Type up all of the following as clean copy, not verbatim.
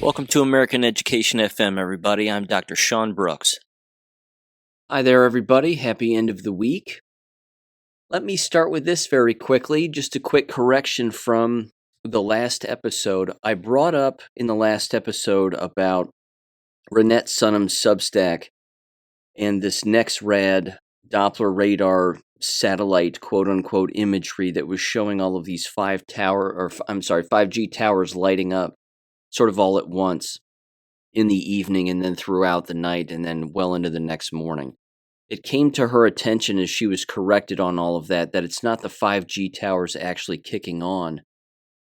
Welcome to American Education FM, everybody. I'm Dr. Sean Brooks. Hi there, everybody. Happy end of the week. Let me start with this very quickly. Just a quick correction from the last episode. I brought up in the last episode about Renette Sunham's Substack and this NexRad Doppler radar satellite quote-unquote imagery that was showing all of these 5G towers lighting up sort of all at once in the evening and then throughout the night and then well into the next morning. It came to her attention as she was corrected on all of that it's not the 5G towers actually kicking on,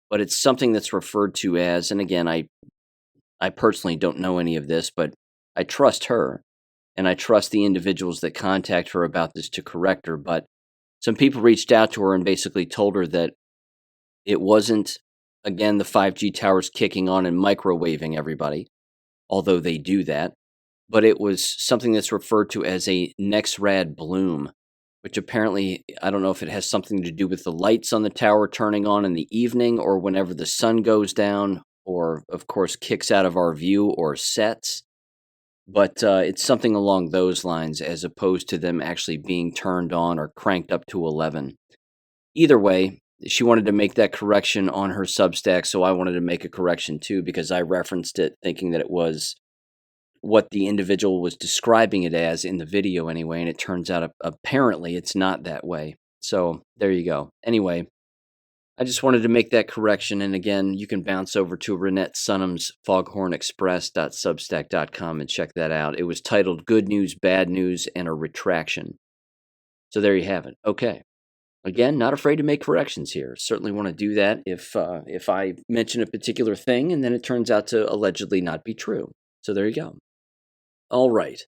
but it's something that's referred to as, and again, I personally don't know any of this, but I trust her, and I trust the individuals that contact her about this to correct her, but some people reached out to her and basically told her that it wasn't, again, the 5G towers kicking on and microwaving everybody, although they do that, but it was something that's referred to as a NexRad bloom, which apparently, I don't know if it has something to do with the lights on the tower turning on in the evening or whenever the sun goes down or, of course, kicks out of our view or sets, but it's something along those lines as opposed to them actually being turned on or cranked up to 11. Either way, she wanted to make that correction on her Substack, so I wanted to make a correction too because I referenced it thinking that it was what the individual was describing it as in the video anyway, and it turns out apparently it's not that way. So there you go. Anyway, I just wanted to make that correction, and again, you can bounce over to Renette Sunham's foghornexpress.substack.com and check that out. It was titled Good News, Bad News, and a Retraction. So there you have it. Okay. Again, not afraid to make corrections here. Certainly want to do that if I mention a particular thing and then it turns out to allegedly not be true. So there you go. All right.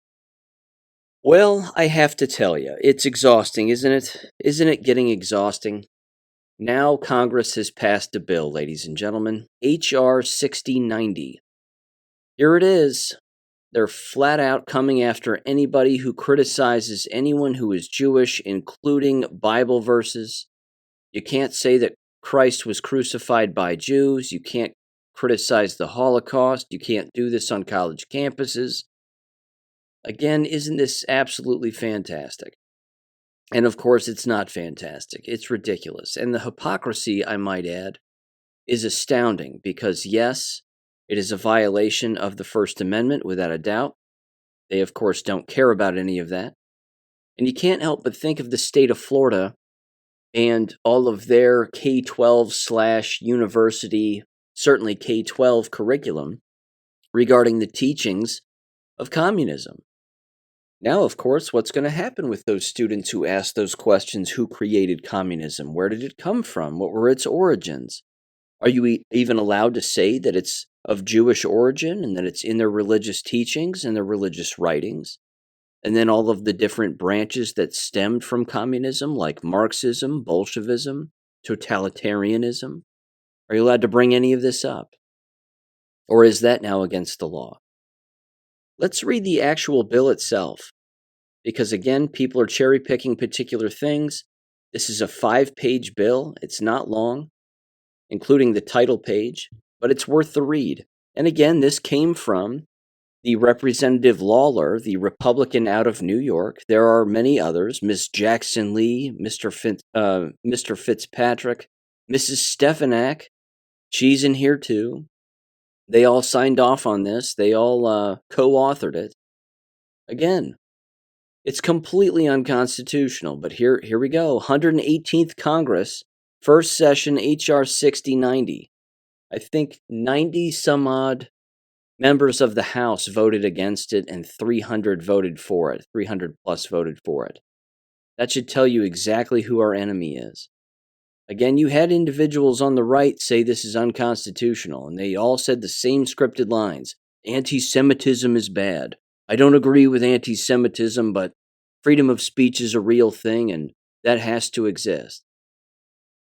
Well, I have to tell you, it's exhausting, isn't it? Isn't it getting exhausting? Now Congress has passed a bill, ladies and gentlemen, H.R. 6090. Here it is. They're flat out coming after anybody who criticizes anyone who is Jewish, including Bible verses. You can't say that Christ was crucified by Jews. You can't criticize the Holocaust. You can't do this on college campuses. Again, isn't this absolutely fantastic? And of course, it's not fantastic. It's ridiculous. And the hypocrisy, I might add, is astounding because, yes, it is a violation of the First Amendment, without a doubt. They, of course, don't care about any of that. And you can't help but think of the state of Florida and all of their K-12/university, certainly K-12 curriculum regarding the teachings of communism. Now, of course, what's going to happen with those students who ask those questions? Who created communism? Where did it come from? What were its origins? Are you even allowed to say that it's of Jewish origin and that it's in their religious teachings and their religious writings? And then all of the different branches that stemmed from communism, like Marxism, Bolshevism, totalitarianism? Are you allowed to bring any of this up? Or is that now against the law? Let's read the actual bill itself, because again, people are cherry-picking particular things. This is a 5-page bill. It's not long, including the title page, but it's worth the read. And again, this came from the Representative Lawler, the Republican out of New York. There are many others, Ms. Jackson Lee, Mr. Fitzpatrick, Mrs. Stefanak. She's in here too. They all signed off on this. They all co-authored it. Again, it's completely unconstitutional, but here we go. 118th Congress, first session, H.R. 6090. I think 90 some odd members of the House voted against it and 300 voted for it. 300 plus voted for it. That should tell you exactly who our enemy is. Again, you had individuals on the right say this is unconstitutional, and they all said the same scripted lines. Anti-Semitism is bad. I don't agree with anti-Semitism, but freedom of speech is a real thing, and that has to exist.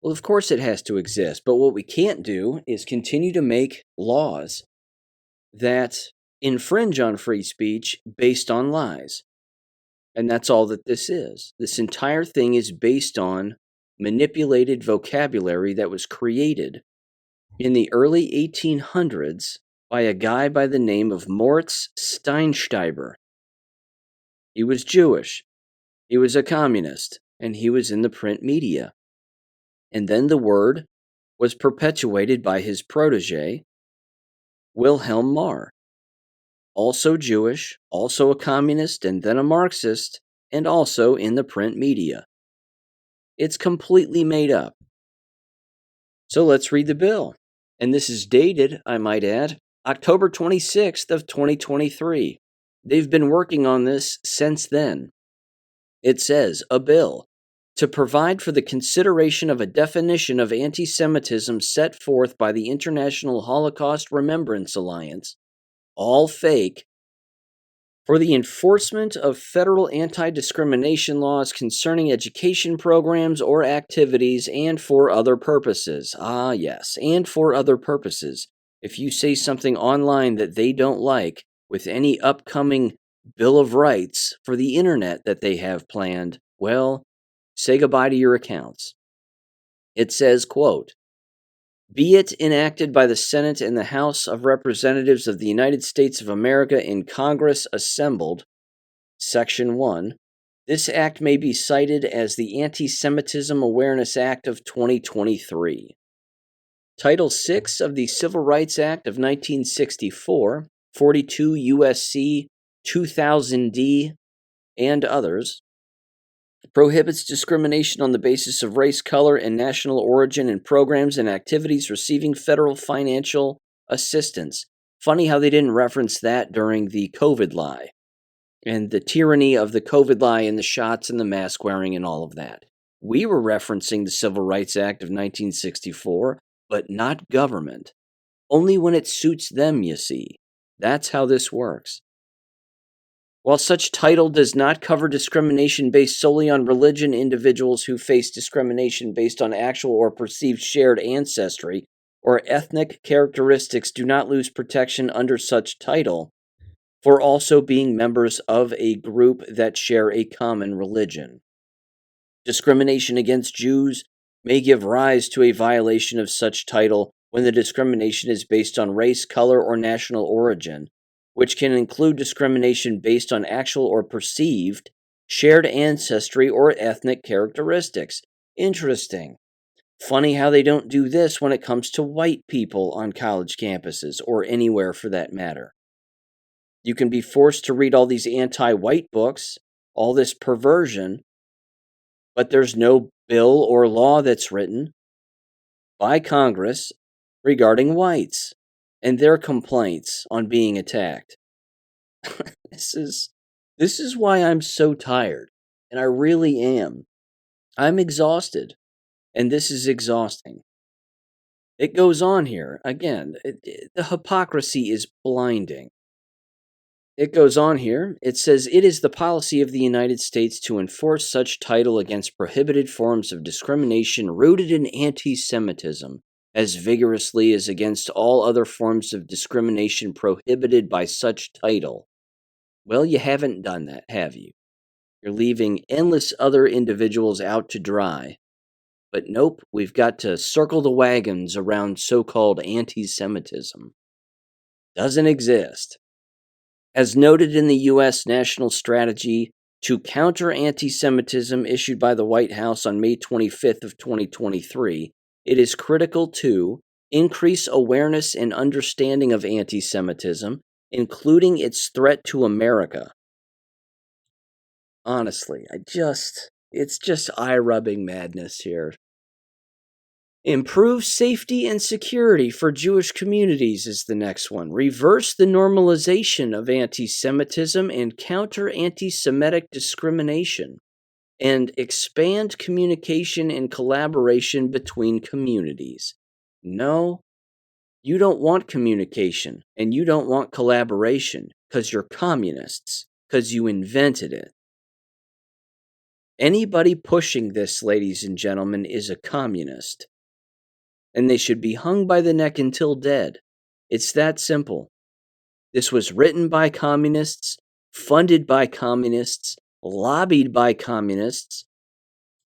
Well, of course it has to exist, but what we can't do is continue to make laws that infringe on free speech based on lies. And that's all that this is. This entire thing is based on manipulated vocabulary that was created in the early 1800s by a guy by the name of Moritz Steinsteiber. He was Jewish, he was a communist, and he was in the print media. And then the word was perpetuated by his protege, Wilhelm Marr, also Jewish, also a communist, and then a Marxist, and also in the print media. It's completely made up. So let's read the bill. And this is dated, I might add, October 26th of 2023. They've been working on this since then. It says, a bill to provide for the consideration of a definition of anti-Semitism set forth by the International Holocaust Remembrance Alliance, all fake, for the enforcement of federal anti-discrimination laws concerning education programs or activities and for other purposes. Ah, yes, and for other purposes. If you say something online that they don't like with any upcoming Bill of Rights for the internet that they have planned, well, say goodbye to your accounts. It says, quote, be it enacted by the Senate and the House of Representatives of the United States of America in Congress assembled, Section 1, this act may be cited as the Anti-Semitism Awareness Act of 2023. Title 6 of the Civil Rights Act of 1964, 42 U.S.C. 2000D, and others, prohibits discrimination on the basis of race, color, and national origin in programs and activities receiving federal financial assistance. Funny how they didn't reference that during the COVID lie and the tyranny of the COVID lie and the shots and the mask wearing and all of that. We were referencing the Civil Rights Act of 1964, but not government. Only when it suits them, you see. That's how this works. While such title does not cover discrimination based solely on religion, individuals who face discrimination based on actual or perceived shared ancestry or ethnic characteristics do not lose protection under such title for also being members of a group that share a common religion. Discrimination against Jews may give rise to a violation of such title when the discrimination is based on race, color, or national origin, which can include discrimination based on actual or perceived shared ancestry or ethnic characteristics. Interesting. Funny how they don't do this when it comes to white people on college campuses, or anywhere for that matter. You can be forced to read all these anti-white books, all this perversion, but there's no bill or law that's written by Congress regarding whites and their complaints on being attacked. This is why I'm so tired, and I really am. I'm exhausted, and this is exhausting. It goes on here. Again, the hypocrisy is blinding. It goes on here. It says, it is the policy of the United States to enforce such title against prohibited forms of discrimination rooted in anti-Semitism as vigorously as against all other forms of discrimination prohibited by such title. Well, you haven't done that, have you? You're leaving endless other individuals out to dry. But nope, we've got to circle the wagons around so-called anti-Semitism. Doesn't exist. As noted in the U.S. National Strategy to Counter Anti-Semitism issued by the White House on May 25th of 2023, it is critical to increase awareness and understanding of anti-Semitism, including its threat to America. Honestly, it's just eye-rubbing madness here. Improve safety and security for Jewish communities is the next one. Reverse the normalization of anti-Semitism and counter anti-Semitic discrimination. And expand communication and collaboration between communities. No, you don't want communication and you don't want collaboration because you're communists, because you invented it. Anybody pushing this, ladies and gentlemen, is a communist. And they should be hung by the neck until dead. It's that simple. This was written by communists, funded by communists, lobbied by communists,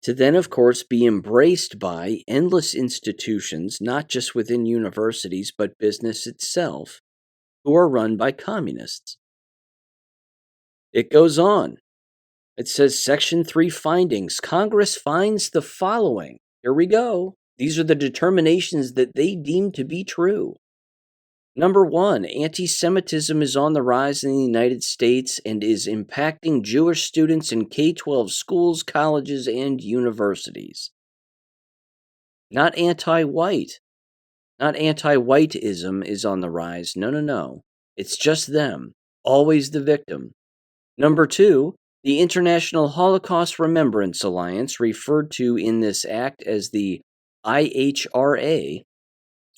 to then, of course, be embraced by endless institutions, not just within universities, but business itself, who are run by communists. It goes on. It says Section 3 findings. Congress finds the following. Here we go. These are the determinations that they deem to be true. Number 1, anti-Semitism is on the rise in the United States and is impacting Jewish students in K-12 schools, colleges, and universities. Not anti-white. Not anti-whiteism is on the rise. No. It's just them. Always the victim. Number 2, the International Holocaust Remembrance Alliance, referred to in this act as the IHRA,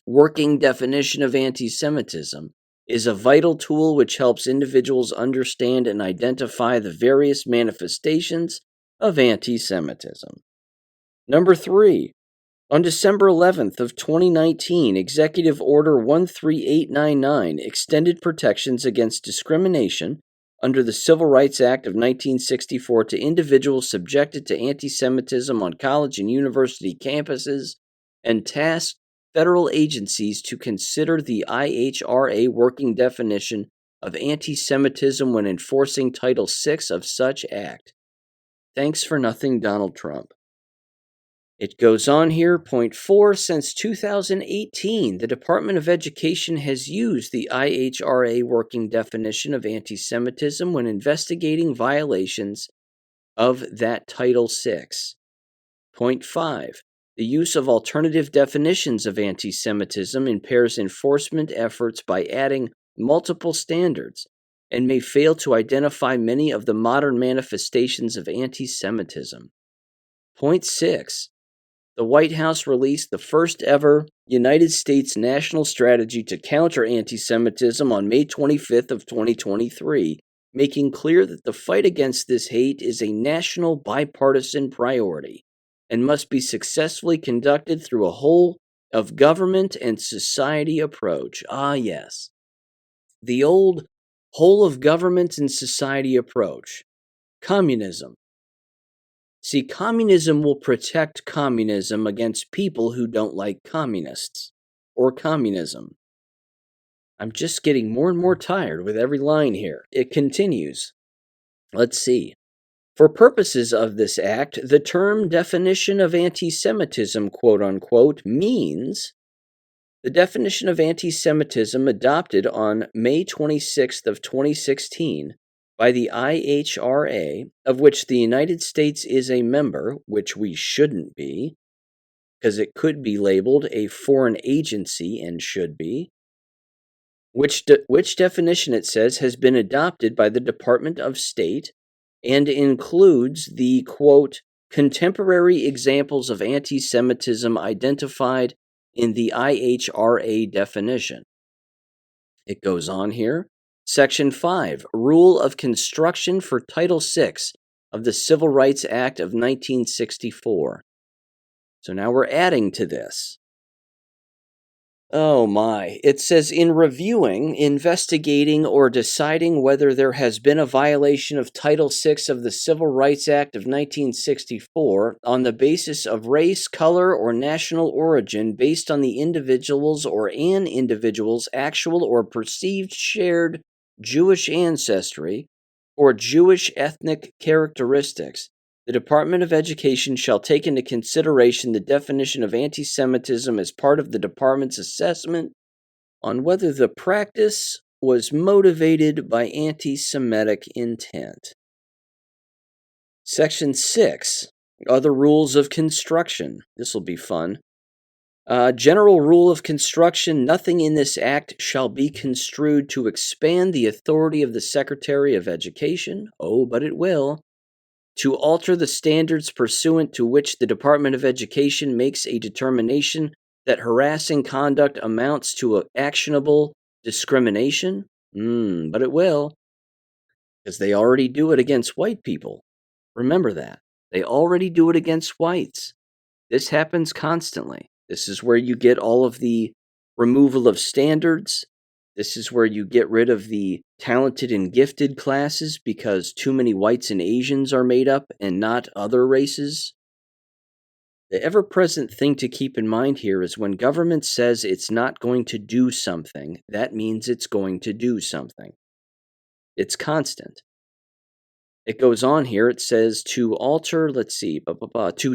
working definition of anti-Semitism, is a vital tool which helps individuals understand and identify the various manifestations of anti-Semitism. Number 3, on December 11th of 2019, Executive Order 13899 extended protections against discrimination under the Civil Rights Act of 1964 to individuals subjected to anti-Semitism on college and university campuses, and tasked federal agencies to consider the IHRA working definition of anti-Semitism when enforcing Title VI of such act. Thanks for nothing, Donald Trump. It goes on here, point 4, since 2018, the Department of Education has used the IHRA working definition of anti-Semitism when investigating violations of that Title VI. Point 5, the use of alternative definitions of anti-Semitism impairs enforcement efforts by adding multiple standards and may fail to identify many of the modern manifestations of anti-Semitism. Point 6, the White House released the first ever United States national strategy to counter anti-Semitism on May 25th of 2023, making clear that the fight against this hate is a national bipartisan priority and must be successfully conducted through a whole of government and society approach. Ah, yes. The old whole of government and society approach. Communism. See, communism will protect communism against people who don't like communists or communism. I'm just getting more and more tired with every line here. It continues. Let's see. For purposes of this act, the term definition of anti-Semitism, quote unquote, means the definition of anti-Semitism adopted on May 26th of 2016 by the IHRA, of which the United States is a member, which we shouldn't be, because it could be labeled a foreign agency and should be, which definition, it says, has been adopted by the Department of State and includes the, quote, contemporary examples of anti-Semitism identified in the IHRA definition. It goes on here. Section 5, Rule of Construction for Title VI of the Civil Rights Act of 1964. So now we're adding to this. Oh my. It says, in reviewing, investigating, or deciding whether there has been a violation of Title VI of the Civil Rights Act of 1964 on the basis of race, color, or national origin based on the individual's or an individual's actual or perceived shared Jewish ancestry or Jewish ethnic characteristics, the Department of Education shall take into consideration the definition of anti-Semitism as part of the department's assessment on whether the practice was motivated by anti-Semitic intent. Section 6, Other Rules of Construction. This will be fun. General Rule of Construction, nothing in this act shall be construed to expand the authority of the Secretary of Education. Oh, but it will. To alter the standards pursuant to which the Department of Education makes a determination that harassing conduct amounts to actionable discrimination? But it will, because they already do it against white people. Remember that. They already do it against whites. This happens constantly. This is where you get all of the removal of standards. This is where you get rid of the talented and gifted classes because too many whites and Asians are made up and not other races. The ever-present thing to keep in mind here is when government says it's not going to do something, that means it's going to do something. It's constant. It goes on here. It says to alter, let's see,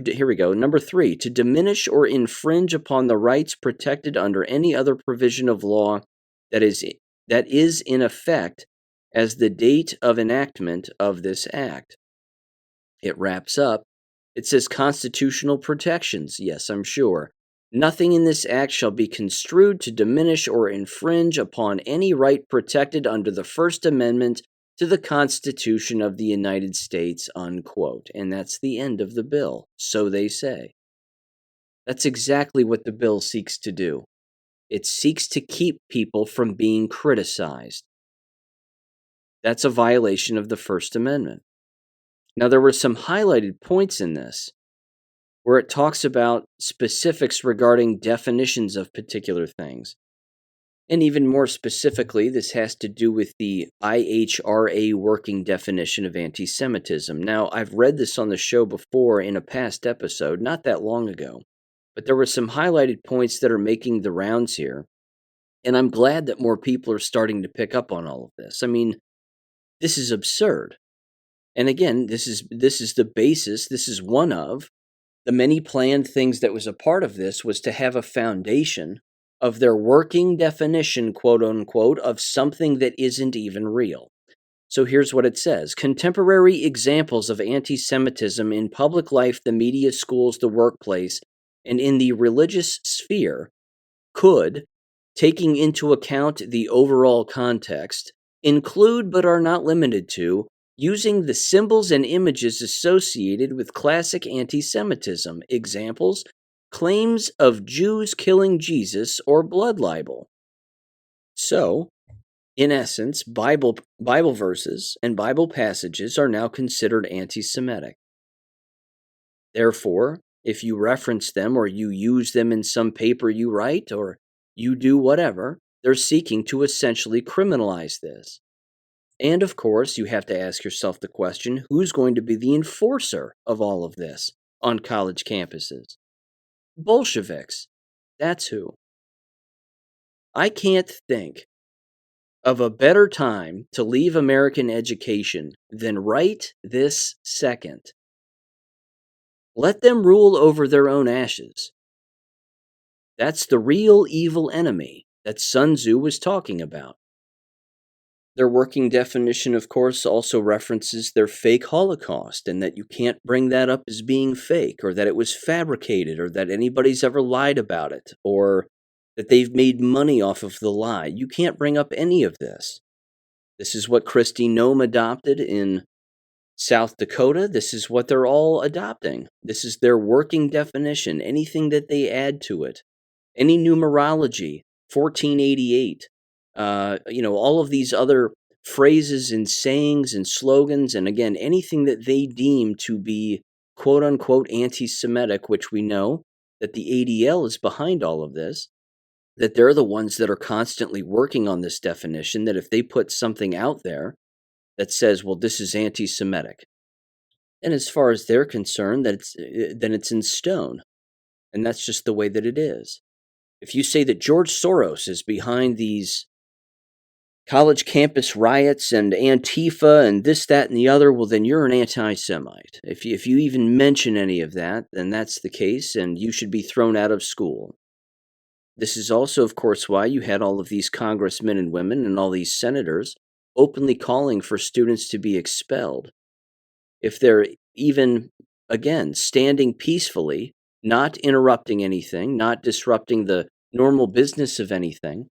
here we go. Number 3, to diminish or infringe upon the rights protected under any other provision of law that is in effect as the date of enactment of this act. It wraps up. It says constitutional protections. Yes, I'm sure. Nothing in this act shall be construed to diminish or infringe upon any right protected under the First Amendment to the Constitution of the United States, unquote. And that's the end of the bill, so they say. That's exactly what the bill seeks to do. It seeks to keep people from being criticized. That's a violation of the First Amendment. Now, there were some highlighted points in this where it talks about specifics regarding definitions of particular things. And even more specifically, this has to do with the IHRA working definition of antisemitism. Now, I've read this on the show before in a past episode, not that long ago, but there were some highlighted points that are making the rounds here. And I'm glad that more people are starting to pick up on all of this. I mean, this is absurd. And again, this is the basis, this is one of the many planned things that was a part of this, was to have a foundation of their working definition, quote unquote, of something that isn't even real. So here's what it says. Contemporary examples of anti-Semitism in public life, the media, schools, the workplace, and in the religious sphere could, taking into account the overall context, include but are not limited to using the symbols and images associated with classic anti-Semitism. Examples: claims of Jews killing Jesus or blood libel. So, in essence, Bible verses and Bible passages are now considered anti-Semitic. Therefore, if you reference them or you use them in some paper you write or you do whatever, they're seeking to essentially criminalize this. And of course, you have to ask yourself the question, who's going to be the enforcer of all of this on college campuses? Bolsheviks. That's who. I can't think of a better time to leave American education than right this second. Let them rule over their own ashes. That's the real evil enemy that Sun Tzu was talking about. Their working definition, of course, also references their fake Holocaust, and that you can't bring that up as being fake, or that it was fabricated, or that anybody's ever lied about it, or that they've made money off of the lie. You can't bring up any of this. This is what Kristi Noem adopted in South Dakota. This is what they're all adopting. This is their working definition. Anything that they add to it, any numerology, 1488, all of these other phrases and sayings and slogans, and again, anything that they deem to be quote-unquote anti-Semitic, which we know that the ADL is behind all of this, that they're the ones that are constantly working on this definition, that if they put something out there that says, well, this is anti-Semitic, and as far as they're concerned, then it's in stone, and that's just the way that it is. If you say that George Soros is behind these college campus riots and Antifa and this, that, and the other, well, then you're an anti-Semite. If you even mention any of that, then that's the case, and you should be thrown out of school. This is also, of course, why you had all of these congressmen and women and all these senators openly calling for students to be expelled. If they're even, again, standing peacefully, not interrupting anything, not disrupting the normal business of anything,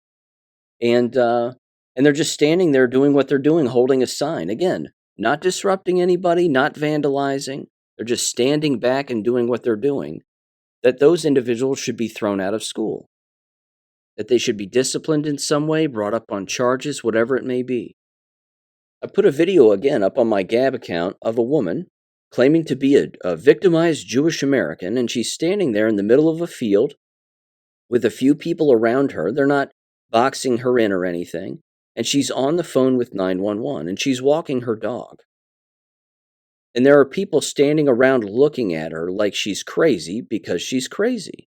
and they're just standing there doing what they're doing, holding a sign. Again, not disrupting anybody, not vandalizing. They're just standing back and doing what they're doing. That those individuals should be thrown out of school. That they should be disciplined in some way, brought up on charges, whatever it may be. I put a video again up on my Gab account of a woman claiming to be a victimized Jewish American, and she's standing there in the middle of a field with a few people around her. They're not boxing her in or anything. And she's on the phone with 911, and she's walking her dog. And there are people standing around looking at her like she's crazy because she's crazy.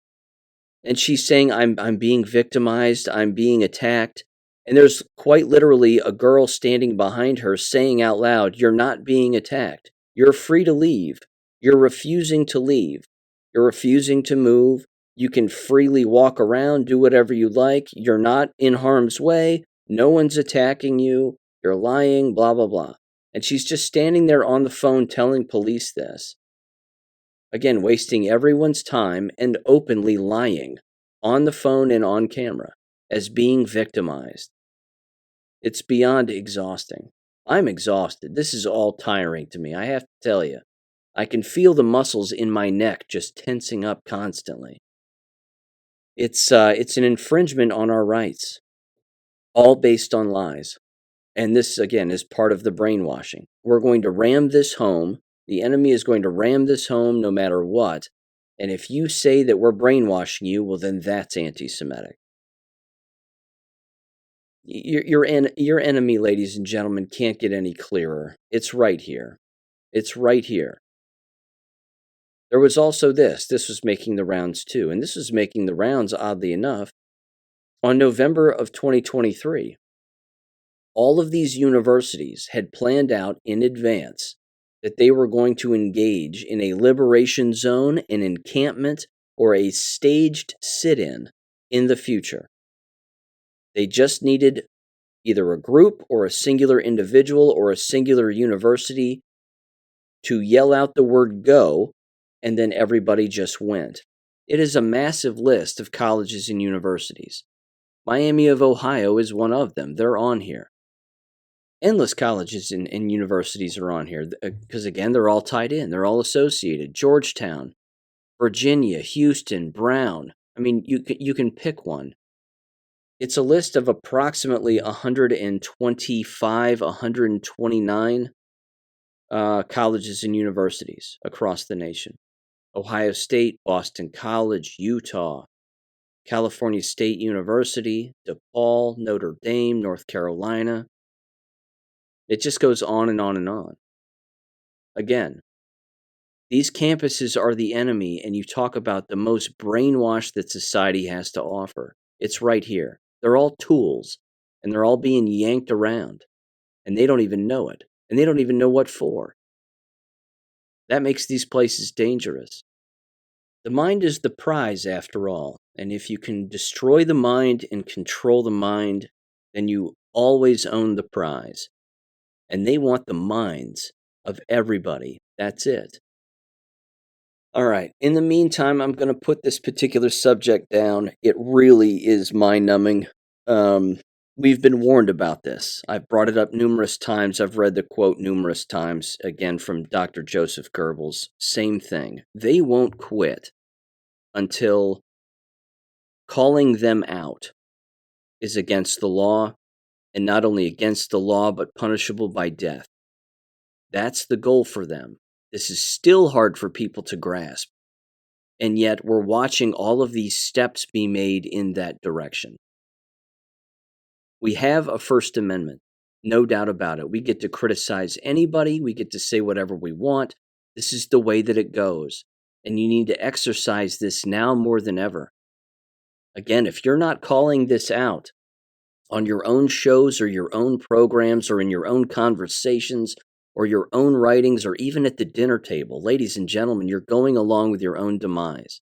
And she's saying, I'm being victimized, I'm being attacked. And there's quite literally a girl standing behind her saying out loud, "You're not being attacked. You're free to leave. You're refusing to leave. You're refusing to move. You can freely walk around, do whatever you like. You're not in harm's way. No one's attacking you. You're lying, blah, blah, blah." And she's just standing there on the phone telling police this. Again, wasting everyone's time and openly lying on the phone and on camera as being victimized. It's beyond exhausting. I'm exhausted. This is all tiring to me, I have to tell you. I can feel the muscles in my neck just tensing up constantly. It's an infringement on our rights, all based on lies. And this, again, is part of the brainwashing. We're going to ram this home. The enemy is going to ram this home no matter what. And if you say that we're brainwashing you, well, then that's anti-Semitic. Your enemy, ladies and gentlemen, can't get any clearer. It's right here. It's right here. There was also this. This was making the rounds too. And this was making the rounds, oddly enough, on November of 2023. All of these universities had planned out in advance that they were going to engage in a liberation zone, an encampment, or a staged sit-in the future. They just needed either a group or a singular individual or a singular university to yell out the word go, and then everybody just went. It is a massive list of colleges and universities. Miami of Ohio is one of them. They're on here. Endless colleges and universities are on here because, again, they're all tied in. They're all associated. Georgetown, Virginia, Houston, Brown. I mean, you can pick one. It's a list of approximately 125, 129 colleges and universities across the nation. Ohio State, Boston College, Utah, California State University, DePaul, Notre Dame, North Carolina. It just goes on and on and on. Again, these campuses are the enemy, and you talk about the most brainwashed that society has to offer. It's right here. They're all tools, and they're all being yanked around, and they don't even know it, and they don't even know what for. That makes these places dangerous. The mind is the prize, after all, and if you can destroy the mind and control the mind, then you always own the prize. And they want the minds of everybody. That's it. All right. In the meantime, I'm going to put this particular subject down. It really is mind-numbing. We've been warned about this. I've brought it up numerous times. I've read the quote numerous times, again, from Dr. Joseph Goebbels. Same thing. They won't quit until calling them out is against the law, and not only against the law, but punishable by death. That's the goal for them. This is still hard for people to grasp, and yet we're watching all of these steps be made in that direction. We have a First Amendment, no doubt about it. We get to criticize anybody. We get to say whatever we want. This is the way that it goes, and you need to exercise this now more than ever. Again, if you're not calling this out on your own shows or your own programs or in your own conversations or your own writings or even at the dinner table, ladies and gentlemen, you're going along with your own demise.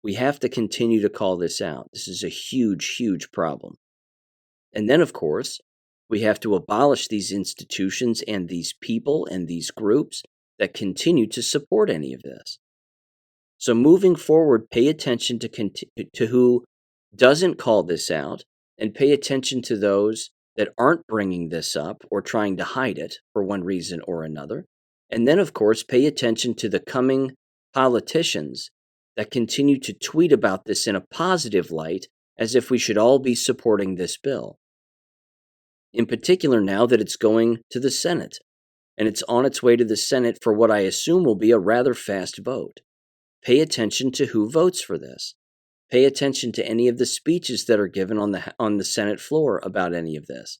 We have to continue to call this out. This is a huge, huge problem. And then, of course, we have to abolish these institutions and these people and these groups that continue to support any of this. So moving forward, pay attention to who doesn't call this out, and pay attention to those that aren't bringing this up or trying to hide it for one reason or another. And then, of course, pay attention to the coming politicians that continue to tweet about this in a positive light as if we should all be supporting this bill. In particular, now that it's going to the Senate, and it's on its way to the Senate for what I assume will be a rather fast vote. Pay attention to who votes for this. Pay attention to any of the speeches that are given on the Senate floor about any of this.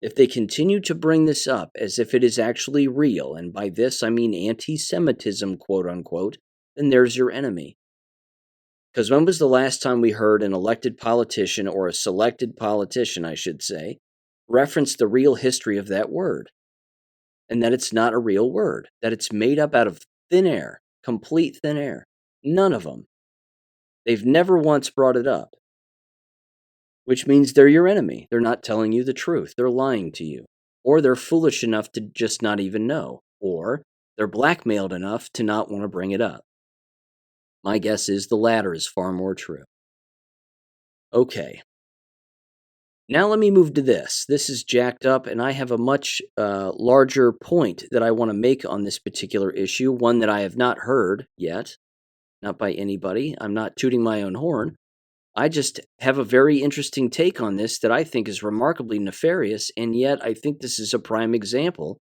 If they continue to bring this up as if it is actually real, and by this I mean anti-Semitism, quote unquote, then there's your enemy. Because when was the last time we heard an elected politician, or a selected politician, I should say, reference the real history of that word? And that it's not a real word, that it's made up out of thin air, complete thin air. None of them. They've never once brought it up. Which means they're your enemy. They're not telling you the truth. They're lying to you. Or they're foolish enough to just not even know. Or they're blackmailed enough to not want to bring it up. My guess is the latter is far more true. Okay. Now let me move to this. This is jacked up, and I have a much larger point that I want to make on this particular issue, one that I have not heard yet, not by anybody. I'm not tooting my own horn. I just have a very interesting take on this that I think is remarkably nefarious, and yet I think this is a prime example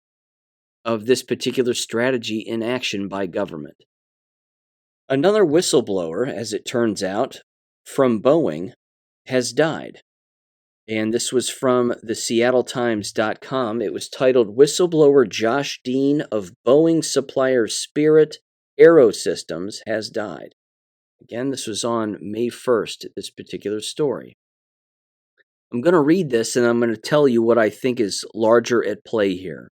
of this particular strategy in action by government. Another whistleblower, as it turns out, from Boeing, has died. And this was from the SeattleTimes.com. It was titled, "Whistleblower Josh Dean of Boeing supplier Spirit Aerosystems has died." Again, this was on May 1st, this particular story. I'm going to read this, and I'm going to tell you what I think is larger at play here.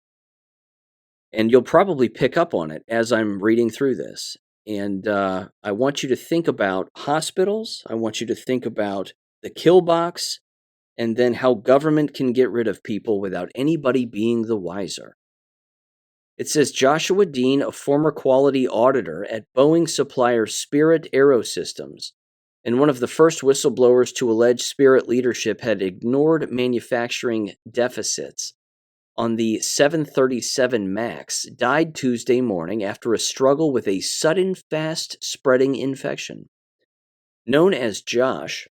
And you'll probably pick up on it as I'm reading through this. And I want you to think about hospitals. I want you to think about the kill box, and then how government can get rid of people without anybody being the wiser. It says, Joshua Dean, a former quality auditor at Boeing supplier Spirit Aerosystems, and one of the first whistleblowers to allege Spirit leadership had ignored manufacturing deficits on the 737 MAX, died Tuesday morning after a struggle with a sudden fast-spreading infection. Known as Josh,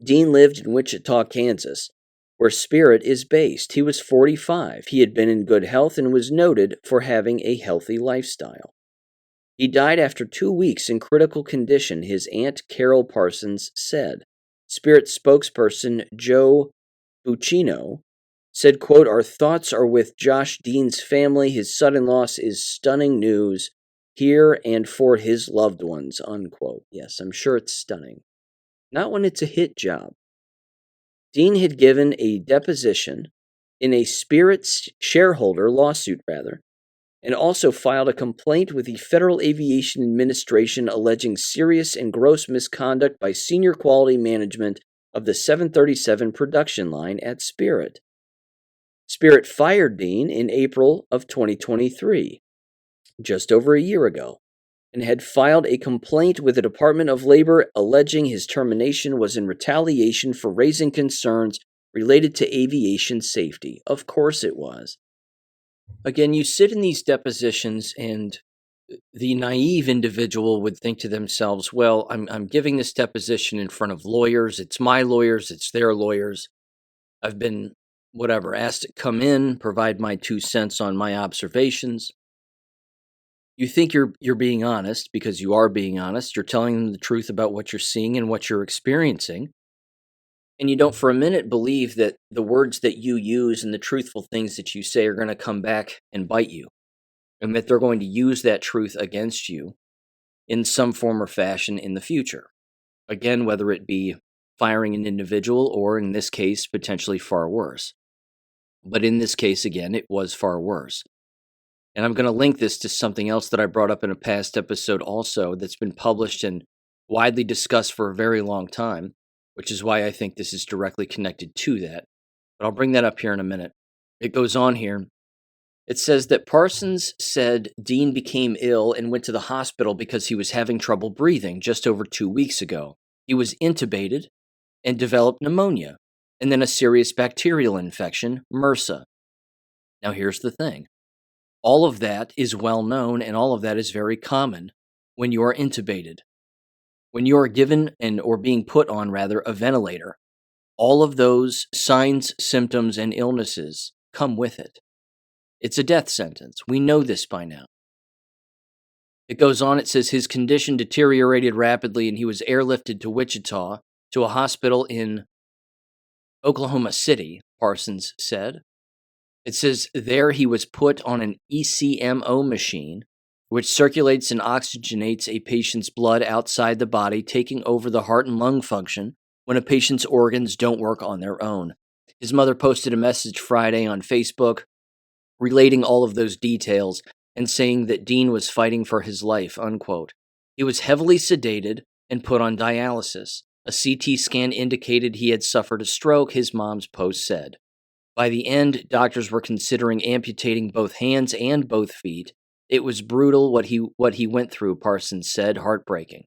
Dean lived in Wichita, Kansas, where Spirit is based. He was 45. He had been in good health and was noted for having a healthy lifestyle. He died after 2 weeks in critical condition, his aunt Carol Parsons said. Spirit spokesperson Joe Buccino said, quote, "Our thoughts are with Josh Dean's family. His sudden loss is stunning news here and for his loved ones," unquote. Yes, I'm sure it's stunning. Not when it's a hit job. Dean had given a deposition in a Spirit shareholder lawsuit, and also filed a complaint with the Federal Aviation Administration alleging serious and gross misconduct by senior quality management of the 737 production line at Spirit. Spirit fired Dean in April of 2023, just over a year ago, and had filed a complaint with the Department of Labor alleging his termination was in retaliation for raising concerns related to aviation safety. Of course it was. Again, you sit in these depositions and the naive individual would think to themselves, well, I'm giving this deposition in front of lawyers. It's my lawyers. It's their lawyers. I've been, asked to come in, provide my 2 cents on my observations. You think you're being honest because you are being honest. You're telling them the truth about what you're seeing and what you're experiencing. And you don't for a minute believe that the words that you use and the truthful things that you say are going to come back and bite you, and that they're going to use that truth against you in some form or fashion in the future. Again, whether it be firing an individual or, in this case, potentially far worse. But in this case, again, it was far worse. And I'm going to link this to something else that I brought up in a past episode also that's been published and widely discussed for a very long time, which is why I think this is directly connected to that. But I'll bring that up here in a minute. It goes on here. It says that Parsons said Dean became ill and went to the hospital because he was having trouble breathing just over 2 weeks ago. He was intubated and developed pneumonia, and then a serious bacterial infection, MRSA. Now here's the thing. All of that is well known, and all of that is very common when you are intubated. When you are given or being put on, a ventilator, all of those signs, symptoms, and illnesses come with it. It's a death sentence. We know this by now. It goes on, it says his condition deteriorated rapidly and he was airlifted to Wichita to a hospital in Oklahoma City, Parsons said. It says there he was put on an ECMO machine, which circulates and oxygenates a patient's blood outside the body, taking over the heart and lung function when a patient's organs don't work on their own. His mother posted a message Friday on Facebook relating all of those details and saying that Dean was fighting for his life, unquote. He was heavily sedated and put on dialysis. A CT scan indicated he had suffered a stroke, his mom's post said. By the end, doctors were considering amputating both hands and both feet. It was brutal what he went through, Parsons said, heartbreaking.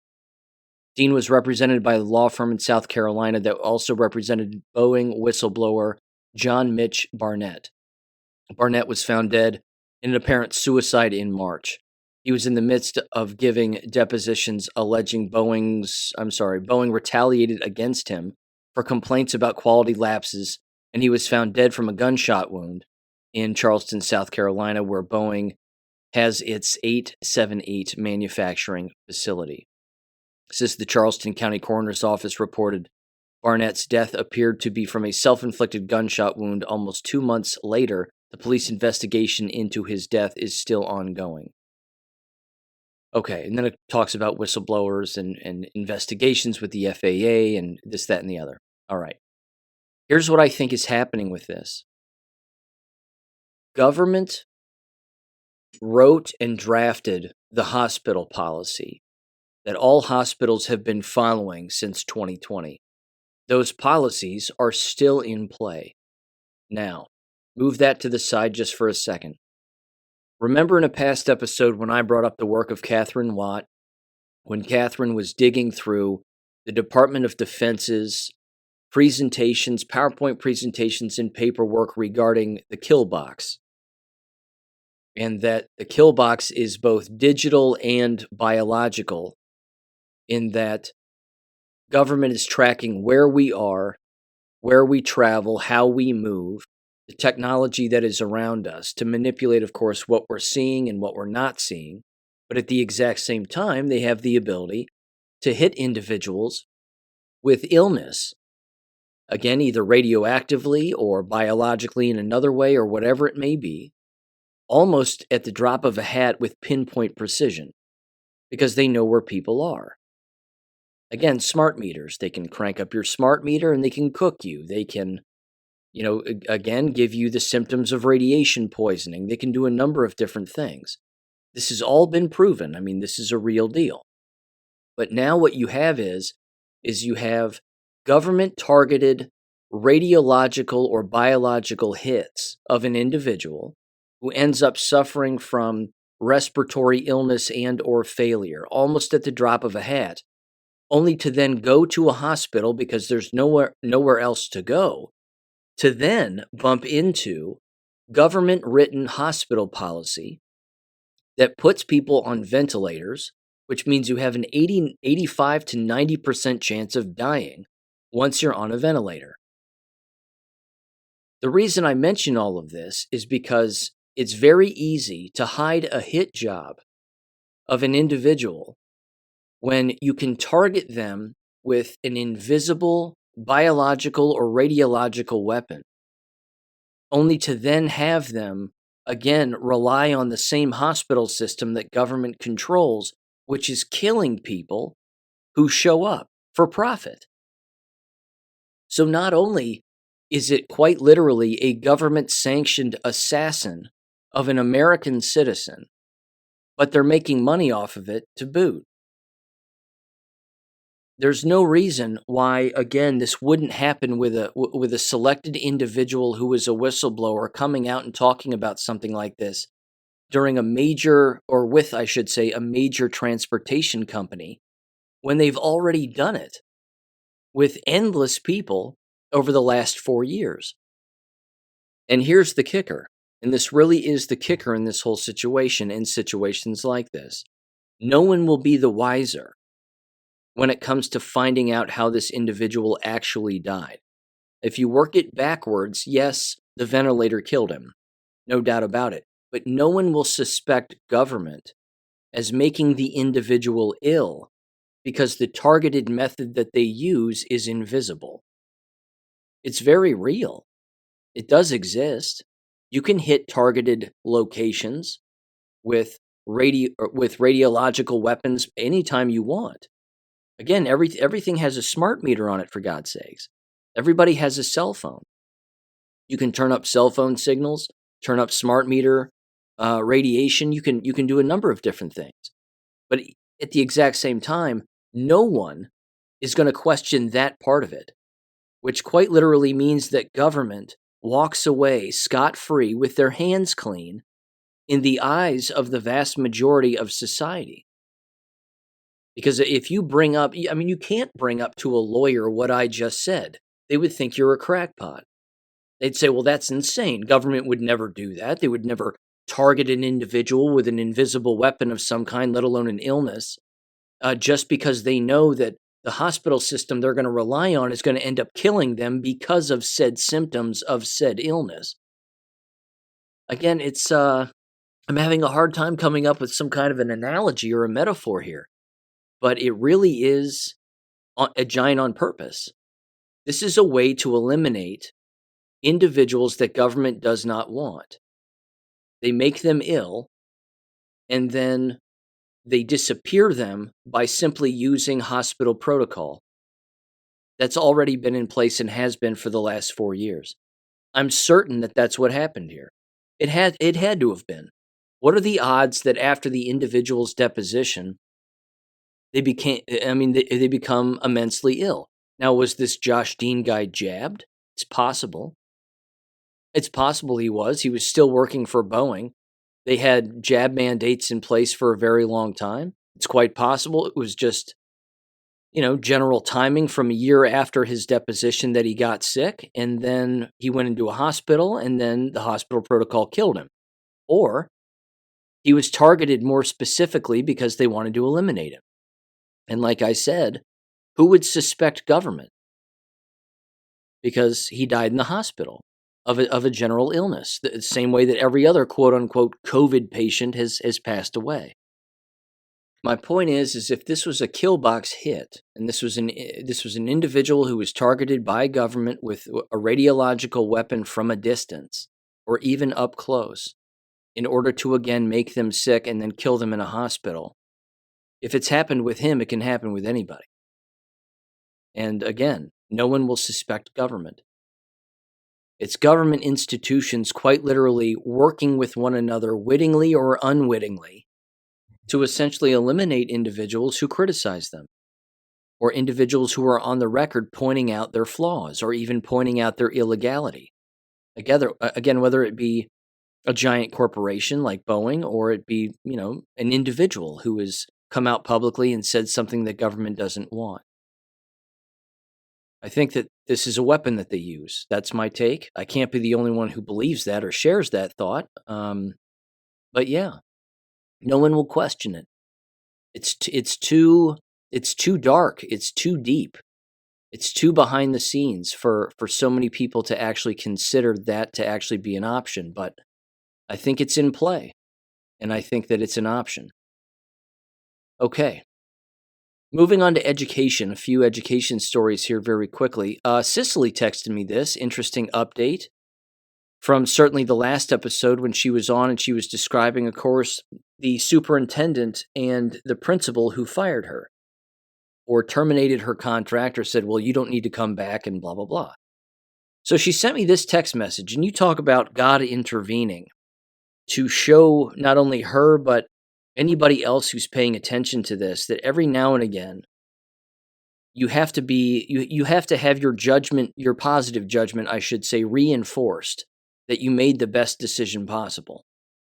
Dean was represented by a law firm in South Carolina that also represented Boeing whistleblower John Mitch Barnett. Barnett was found dead in an apparent suicide in March. He was in the midst of giving depositions alleging Boeing retaliated against him for complaints about quality lapses, and he was found dead from a gunshot wound in Charleston, South Carolina, where Boeing has its 878 manufacturing facility. Since the Charleston County Coroner's Office reported Barnett's death appeared to be from a self-inflicted gunshot wound almost 2 months later, the police investigation into his death is still ongoing. Okay, and then it talks about whistleblowers and investigations with the FAA and this, that, and the other. All right. Here's what I think is happening with this. Government wrote and drafted the hospital policy that all hospitals have been following since 2020. Those policies are still in play. Now, move that to the side just for a second. Remember in a past episode when I brought up the work of Catherine Watt, when Catherine was digging through the Department of Defense's presentations, PowerPoint presentations, and paperwork regarding the kill box, and that the kill box is both digital and biological, in that government is tracking where we are, where we travel, how we move, the technology that is around us to manipulate, of course, what we're seeing and what we're not seeing. But at the exact same time, they have the ability to hit individuals with illness, again, either radioactively or biologically in another way or whatever it may be, almost at the drop of a hat with pinpoint precision, because they know where people are. Again, smart meters. They can crank up your smart meter and they can cook you. They can, again, give you the symptoms of radiation poisoning. They can do a number of different things. This has all been proven. I mean, this is a real deal. But now what you have is you have government-targeted radiological or biological hits of an individual who ends up suffering from respiratory illness and or failure, almost at the drop of a hat, only to then go to a hospital because there's nowhere else to go, to then bump into government-written hospital policy that puts people on ventilators, which means you have an 85 to 90% chance of dying once you're on a ventilator. The reason I mention all of this is because it's very easy to hide a hit job of an individual when you can target them with an invisible biological or radiological weapon, only to then have them, again, rely on the same hospital system that government controls, which is killing people who show up for profit. So not only is it quite literally a government-sanctioned assassin of an American citizen, but they're making money off of it to boot. There's no reason why, again, this wouldn't happen with a selected individual who is a whistleblower coming out and talking about something like this during a major transportation company, when they've already done it with endless people over the last 4 years. And here's the kicker, and this really is the kicker in this whole situation, in situations like this. No one will be the wiser when it comes to finding out how this individual actually died. If you work it backwards, yes, the ventilator killed him, no doubt about it, but no one will suspect government as making the individual ill because the targeted method that they use is invisible. It's very real. It does exist. You can hit targeted locations with with radiological weapons anytime you want. Again, everything has a smart meter on it, for God's sakes. Everybody has a cell phone. You can turn up cell phone signals, turn up smart meter radiation. You can do a number of different things. But at the exact same time, no one is going to question that part of it, which quite literally means that government walks away scot-free with their hands clean in the eyes of the vast majority of society. Because if you bring up, I mean, you can't bring up to a lawyer what I just said. They would think you're a crackpot. They'd say, well, that's insane. Government would never do that. They would never target an individual with an invisible weapon of some kind, let alone an illness, just because they know that the hospital system they're going to rely on is going to end up killing them because of said symptoms of said illness. Again, I'm having a hard time coming up with some kind of an analogy or a metaphor here, but it really is a giant on purpose. This is a way to eliminate individuals that government does not want. They make them ill, and then they disappear them by simply using hospital protocol. That's already been in place and has been for the last 4 years. I'm certain that that's what happened here. It had to have been. What are the odds that after the individual's deposition, they become immensely ill? Now, was this Josh Dean guy jabbed? It's possible. It's possible he was. He was still working for Boeing. They had jab mandates in place for a very long time. It's quite possible it was just, general timing from a year after his deposition that he got sick, and then he went into a hospital, and then the hospital protocol killed him. Or he was targeted more specifically because they wanted to eliminate him. And like I said, who would suspect government? Because he died in the hospital of a general illness, the same way that every other quote-unquote COVID patient has passed away. My point is if this was a kill box hit, and this was an individual who was targeted by government with a radiological weapon from a distance, or even up close, in order to again make them sick and then kill them in a hospital, if it's happened with him, it can happen with anybody. And again, no one will suspect government. It's government institutions quite literally working with one another, wittingly or unwittingly, to essentially eliminate individuals who criticize them, or individuals who are on the record pointing out their flaws, or even pointing out their illegality. Again, whether it be a giant corporation like Boeing, or it be, an individual who has come out publicly and said something that government doesn't want. I think that this is a weapon that they use. That's my take. I can't be the only one who believes that or shares that thought. But yeah, no one will question it. It's too dark. It's too deep. It's too behind the scenes for so many people to actually consider that to actually be an option. But I think it's in play, and I think that it's an option. Okay. Moving on to education, a few education stories here very quickly. Cicely texted me this interesting update from certainly the last episode when she was on, and she was describing, of course, the superintendent and the principal who fired her or terminated her contract or said, well, you don't need to come back and blah, blah, blah. So she sent me this text message, and you talk about God intervening to show not only her, but anybody else who's paying attention to this, that every now and again, you have to have your judgment, your positive judgment, I should say, reinforced, that you made the best decision possible,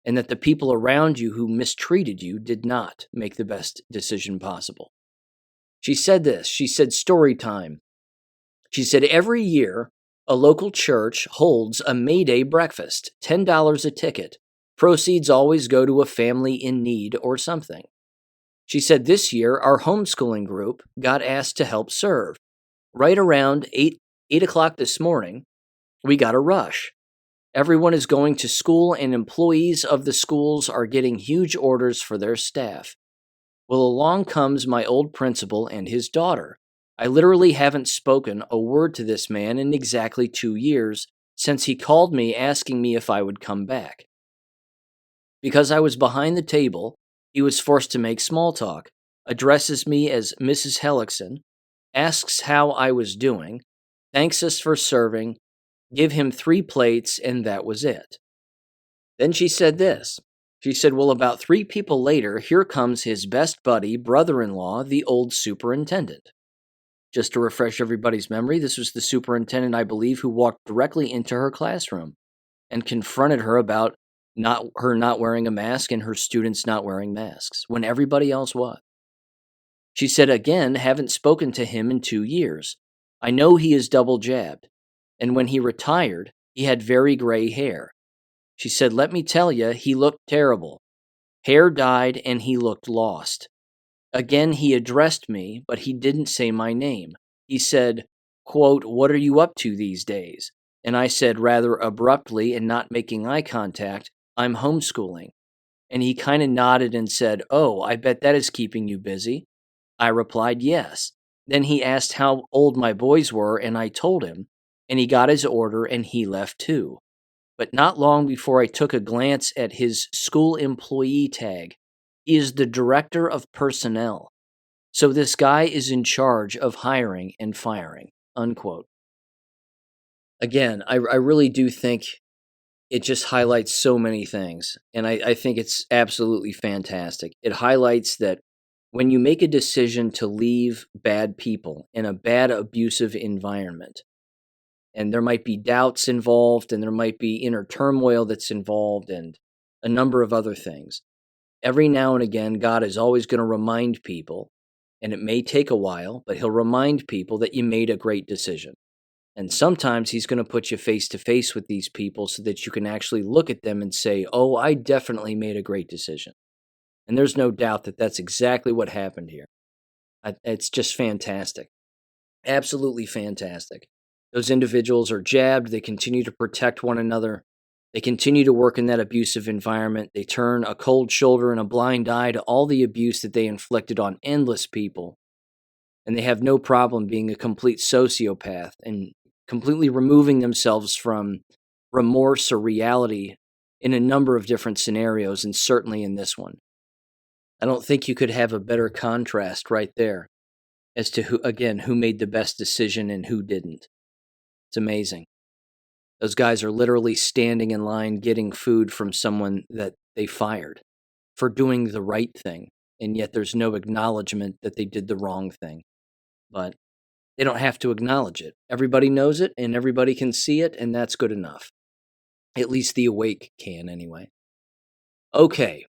and that the people around you who mistreated you did not make the best decision possible. She said this, she said, story time. She said, every year, a local church holds a May Day breakfast, $10 a ticket. Proceeds always go to a family in need or something. She said this year, our homeschooling group got asked to help serve. Right around 8 o'clock this morning, we got a rush. Everyone is going to school, and employees of the schools are getting huge orders for their staff. Well, along comes my old principal and his daughter. I literally haven't spoken a word to this man in exactly 2 years, since he called me asking me if I would come back. Because I was behind the table, he was forced to make small talk, addresses me as Mrs. Hellickson, asks how I was doing, thanks us for serving, give him 3 plates, and that was it. Then she said this. She said, well, about 3 people later, here comes his best buddy, brother-in-law, the old superintendent. Just to refresh everybody's memory, this was the superintendent, I believe, who walked directly into her classroom and confronted her about not wearing a mask and her students not wearing masks when everybody else was. She said, again, haven't spoken to him in 2 years. I know he is double jabbed. And when he retired, he had very gray hair. She said, let me tell you, he looked terrible. Hair dyed and he looked lost. Again, he addressed me, but he didn't say my name. He said, quote, what are you up to these days? And I said rather abruptly and not making eye contact, I'm homeschooling. And he kind of nodded and said, oh, I bet that is keeping you busy. I replied, yes. Then he asked how old my boys were, and I told him, and he got his order and he left too. But not long before I took a glance at his school employee tag, he is the director of personnel. So this guy is in charge of hiring and firing, unquote. Again, I really do think it just highlights so many things, and I think it's absolutely fantastic. It highlights that when you make a decision to leave bad people in a bad, abusive environment, and there might be doubts involved, and there might be inner turmoil that's involved, and a number of other things. Every now and again, God is always going to remind people, and it may take a while, but he'll remind people that you made a great decision. And sometimes he's going to put you face to face with these people so that you can actually look at them and say, oh, I definitely made a great decision. And there's no doubt that that's exactly what happened here. It's just fantastic. Absolutely fantastic. Those individuals are jabbed. They continue to protect one another. They continue to work in that abusive environment. They turn a cold shoulder and a blind eye to all the abuse that they inflicted on endless people. And they have no problem being a complete sociopath and completely removing themselves from remorse or reality in a number of different scenarios, and certainly in this one. I don't think you could have a better contrast right there as to who made the best decision and who didn't. It's amazing. Those guys are literally standing in line getting food from someone that they fired for doing the right thing, and yet there's no acknowledgement that they did the wrong thing. But they don't have to acknowledge it. Everybody knows it, and everybody can see it, and that's good enough. At least the awake can, anyway. Okay.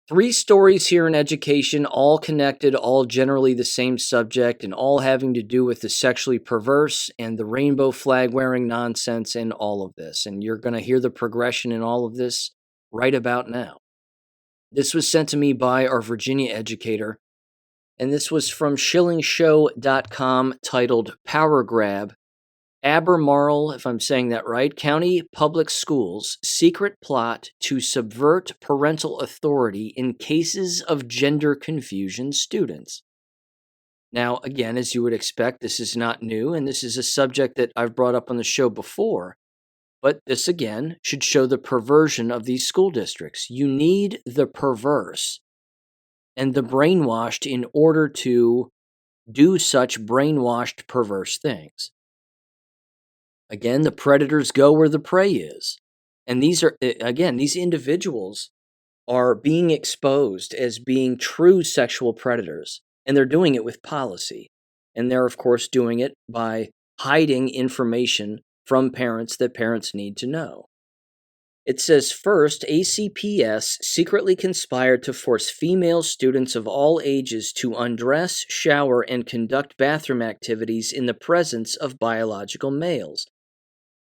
3 stories here in education, all connected, all generally the same subject, and all having to do with the sexually perverse and the rainbow flag wearing nonsense and all of this. And you're going to hear the progression in all of this right about now. This was sent to me by our Virginia educator, and this was from shillingshow.com, titled Power Grab. Albemarle, if I'm saying that right, County Public Schools secret plot to subvert parental authority in cases of gender confusion students. Now, again, as you would expect, this is not new, and this is a subject that I've brought up on the show before. But this, again, should show the perversion of these school districts. You need the perverse and the brainwashed in order to do such brainwashed, perverse things. Again, the predators go where the prey is. And these individuals are being exposed as being true sexual predators. And they're doing it with policy. And they're, of course, doing it by hiding information from parents that parents need to know. It says, first, ACPS secretly conspired to force female students of all ages to undress, shower, and conduct bathroom activities in the presence of biological males.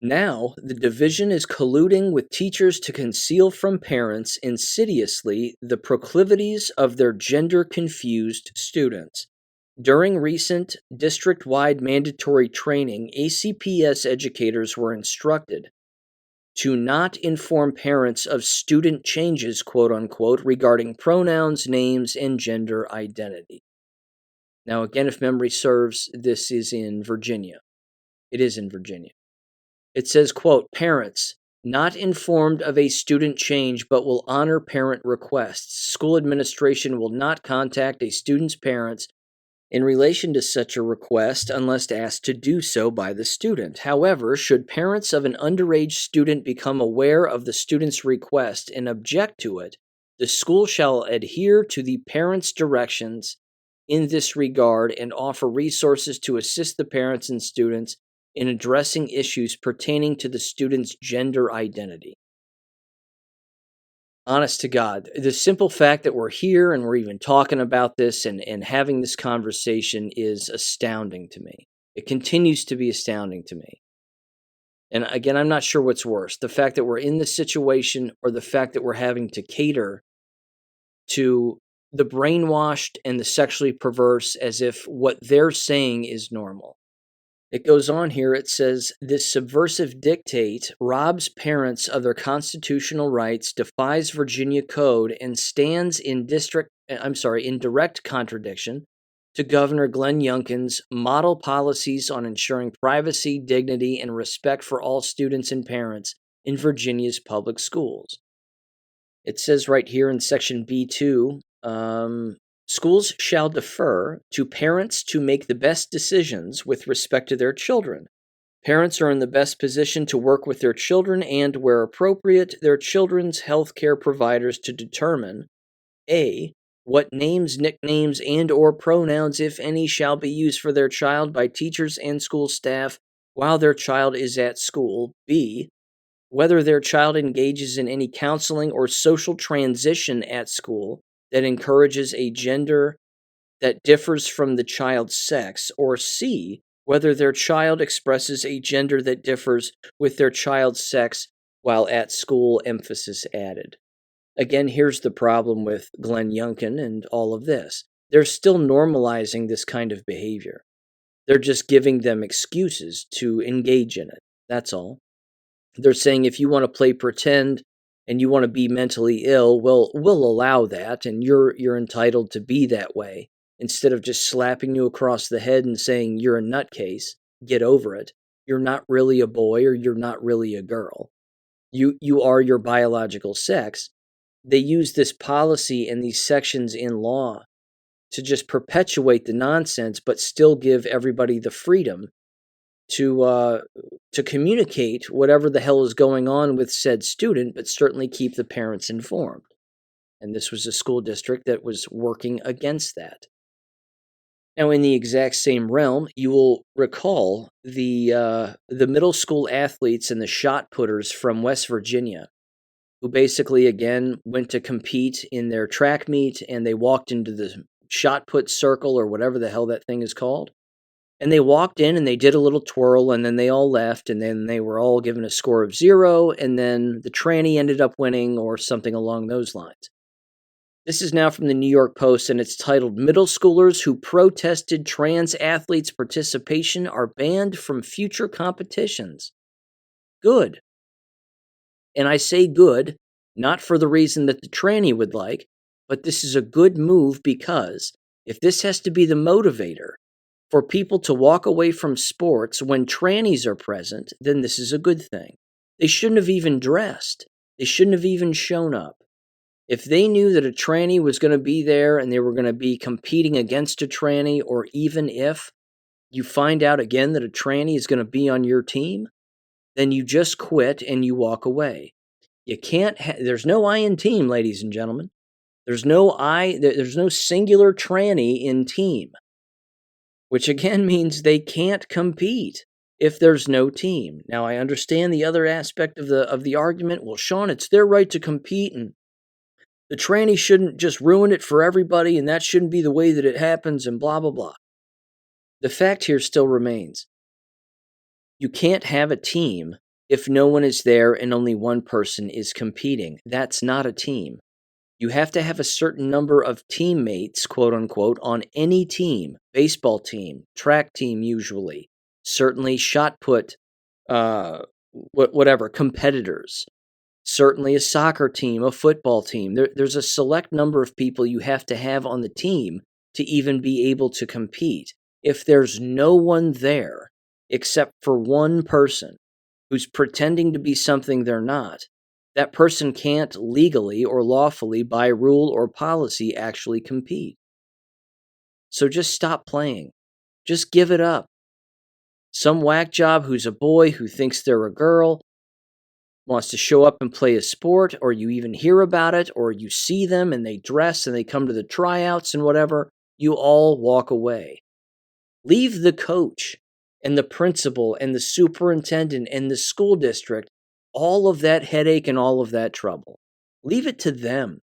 Now, the division is colluding with teachers to conceal from parents insidiously the proclivities of their gender-confused students. During recent district-wide mandatory training, ACPS educators were instructed to not inform parents of student changes, quote-unquote, regarding pronouns, names, and gender identity. Now, again, if memory serves, this is in Virginia. It is in Virginia. It says, quote, parents not informed of a student change but will honor parent requests. School administration will not contact a student's parents in relation to such a request unless asked to do so by the student. However, should parents of an underage student become aware of the student's request and object to it, the school shall adhere to the parent's directions in this regard and offer resources to assist the parents and students in addressing issues pertaining to the student's gender identity. Honest to God, the simple fact that we're here and we're even talking about this and having this conversation is astounding to me. It continues to be astounding to me. And again, I'm not sure what's worse, the fact that we're in this situation or the fact that we're having to cater to the brainwashed and the sexually perverse as if what they're saying is normal. It goes on here, it says, this subversive dictate robs parents of their constitutional rights, defies Virginia code, and stands in direct contradiction to Governor Glenn Youngkin's model policies on ensuring privacy, dignity, and respect for all students and parents in Virginia's public schools. It says right here in section B2, schools shall defer to parents to make the best decisions with respect to their children. Parents are in the best position to work with their children and, where appropriate, their children's health care providers to determine a. What names, nicknames, and or pronouns, if any, shall be used for their child by teachers and school staff while their child is at school. B. Whether their child engages in any counseling or social transition at school that encourages a gender that differs from the child's sex, or C, whether their child expresses a gender that differs with their child's sex while at school, emphasis added. Again, here's the problem with Glenn Youngkin and all of this. They're still normalizing this kind of behavior. They're just giving them excuses to engage in it. That's all. They're saying if you want to play pretend and you want to be mentally ill, well, we'll allow that, and you're entitled to be that way. Instead of just slapping you across the head and saying you're a nutcase, get over it. You're not really a boy or you're not really a girl. You are your biological sex. They use this policy and these sections in law to just perpetuate the nonsense, but still give everybody the freedom to communicate whatever the hell is going on with said student, but certainly keep the parents informed. And this was a school district that was working against that. Now, in the exact same realm, you will recall the middle school athletes and the shot putters from West Virginia, who basically, again, went to compete in their track meet, and they walked into the shot put circle or whatever the hell that thing is called. And they walked in and they did a little twirl, and then they all left, and then they were all given a score of 0, and then the tranny ended up winning or something along those lines. This is now from the New York Post, and it's titled, Middle Schoolers Who Protested Trans Athletes' Participation Are Banned from Future Competitions. Good. And I say good, not for the reason that the tranny would like, but this is a good move because if this has to be the motivator for people to walk away from sports when trannies are present, then this is a good thing. They shouldn't have even dressed. They shouldn't have even shown up. If they knew that a tranny was going to be there and they were going to be competing against a tranny, or even if you find out again that a tranny is going to be on your team, then you just quit and you walk away. You can't, there's no I in team, ladies and gentlemen. There's no singular tranny in team, which again means they can't compete if there's no team. Now, I understand the other aspect of the argument. Well, Sean, it's their right to compete, and the tranny shouldn't just ruin it for everybody, and that shouldn't be the way that it happens, and blah, blah, blah. The fact here still remains. You can't have a team if no one is there and only one person is competing. That's not a team. You have to have a certain number of teammates, quote unquote, on any team. Baseball team, track team usually, certainly shot put, whatever, competitors. Certainly a soccer team, a football team. There's a select number of people you have to have on the team to even be able to compete. If there's no one there except for one person, who's pretending to be something they're not, that person can't legally or lawfully, by rule or policy, actually compete. So just stop playing. Just give it up. Some whack job who's a boy who thinks they're a girl wants to show up and play a sport, or you even hear about it, or you see them and they dress and they come to the tryouts and whatever, you all walk away. Leave the coach and the principal and the superintendent and the school district all of that headache and all of that trouble. Leave it to them.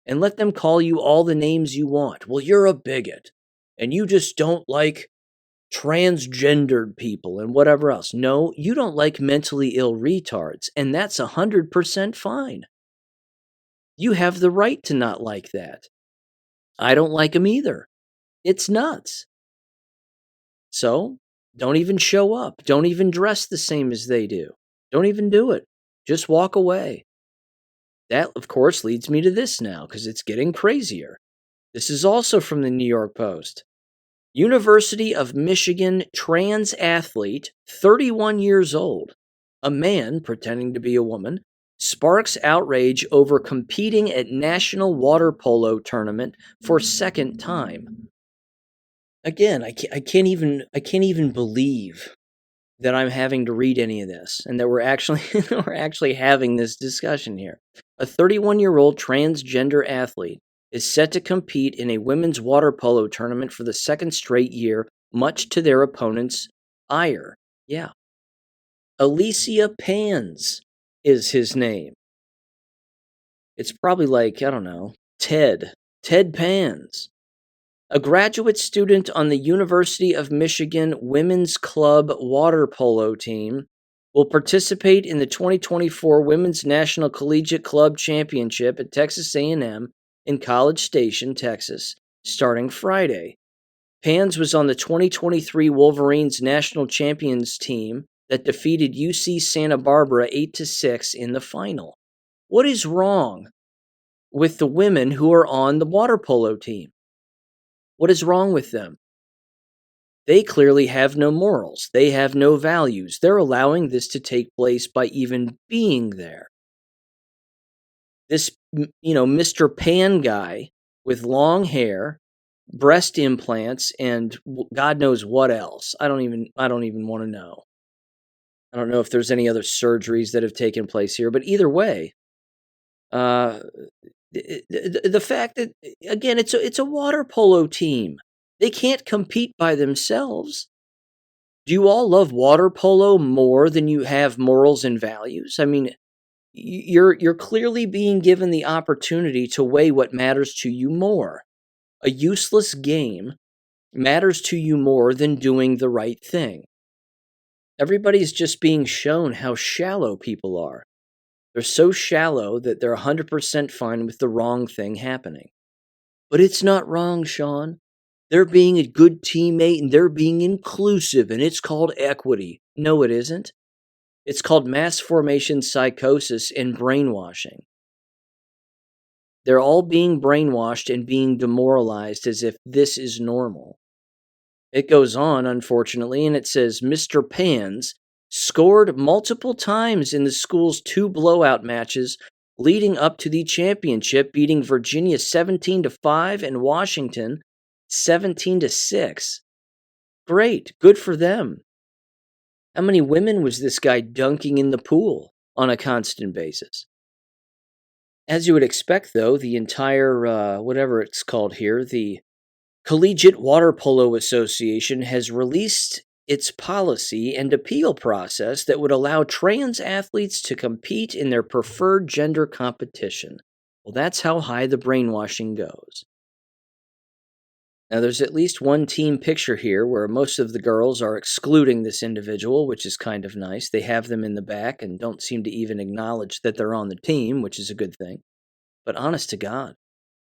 And let them call you all the names you want. Well, you're a bigot, and you just don't like transgendered people and whatever else. No, you don't like mentally ill retards, and that's 100% fine. You have the right to not like that. I don't like them either. It's nuts. So, don't even show up. Don't even dress the same as they do. Don't even do it. Just walk away. That, of course, leads me to this now, because it's getting crazier. This is also from the New York Post. University of Michigan trans athlete, 31 years old, a man pretending to be a woman, sparks outrage over competing at national water polo tournament for second time. Again, I can't even believe that I'm having to read any of this, and that we're actually having this discussion here. A 31-year-old transgender athlete is set to compete in a women's water polo tournament for the second straight year, much to their opponent's ire. Yeah. Alicia Pans is his name. It's probably like, I don't know, Ted Pans. A graduate student on the University of Michigan Women's Club water polo team will participate in the 2024 Women's National Collegiate Club Championship at Texas A&M in College Station, Texas, starting Friday. Pans was on the 2023 Wolverines National Champions team that defeated UC Santa Barbara 8-6 in the final. What is wrong with the women who are on the water polo team? What is wrong with them? They clearly have no morals. They have no values. They're allowing this to take place by even being there. This, Mr. Pan guy with long hair, breast implants, and God knows what else. I don't even want to know. I don't know if there's any other surgeries that have taken place here, but either way, the fact that, again, it's a water polo team. They can't compete by themselves. Do you all love water polo more than you have morals and values? I mean, you're clearly being given the opportunity to weigh what matters to you more. A useless game matters to you more than doing the right thing. Everybody's just being shown how shallow people are. They're so shallow that they're 100% fine with the wrong thing happening. But it's not wrong, Sean. They're being a good teammate and they're being inclusive, and it's called equity. No, it isn't. It's called mass formation psychosis and brainwashing. They're all being brainwashed and being demoralized as if this is normal. It goes on, unfortunately, and it says Mr. Pans scored multiple times in the school's 2 blowout matches leading up to the championship, beating Virginia 17-5 and Washington 17-6. Great, good for them. How many women was this guy dunking in the pool on a constant basis? As you would expect, though, the entire, whatever it's called here, the Collegiate Water Polo Association has released its policy and appeal process that would allow trans athletes to compete in their preferred gender competition. Well, that's how high the brainwashing goes. Now, there's at least one team picture here where most of the girls are excluding this individual, which is kind of nice. They have them in the back and don't seem to even acknowledge that they're on the team, which is a good thing. But honest to God,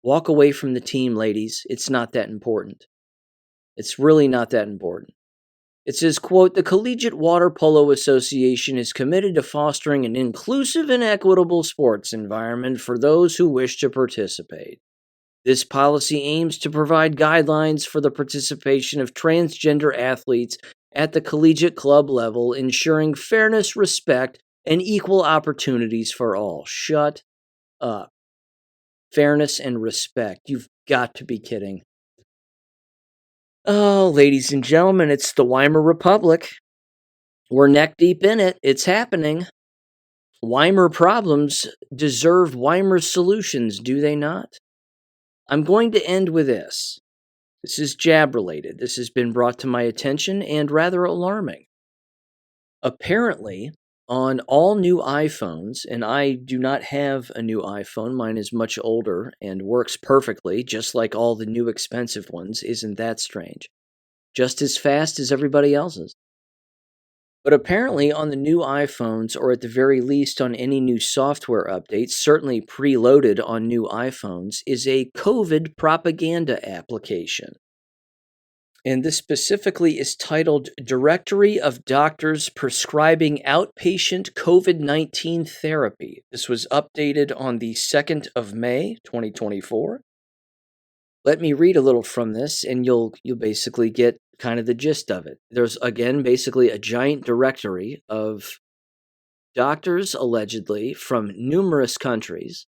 walk away from the team, ladies. It's not that important. It's really not that important. It says, quote, "The Collegiate Water Polo Association is committed to fostering an inclusive and equitable sports environment for those who wish to participate. This policy aims to provide guidelines for the participation of transgender athletes at the collegiate club level, ensuring fairness, respect, and equal opportunities for all. Shut up. Fairness and respect. You've got to be kidding. Oh, ladies and gentlemen, it's the Weimar Republic. We're neck deep in it. It's happening. Weimar problems deserve Weimar solutions, do they not? I'm going to end with this. This is jab related. This has been brought to my attention and rather alarming. Apparently, on all new iPhones, and I do not have a new iPhone, mine is much older and works perfectly, just like all the new expensive ones. Isn't that strange? Just as fast as everybody else's. But apparently on the new iPhones, or at the very least on any new software updates, certainly preloaded on new iPhones, is a COVID propaganda application. And this specifically is titled Directory of Doctors Prescribing Outpatient COVID-19 Therapy. This was updated on the 2nd of May, 2024. Let me read a little from this, and you'll basically get kind of the gist of it. There's, again, basically a giant directory of doctors, allegedly, from numerous countries.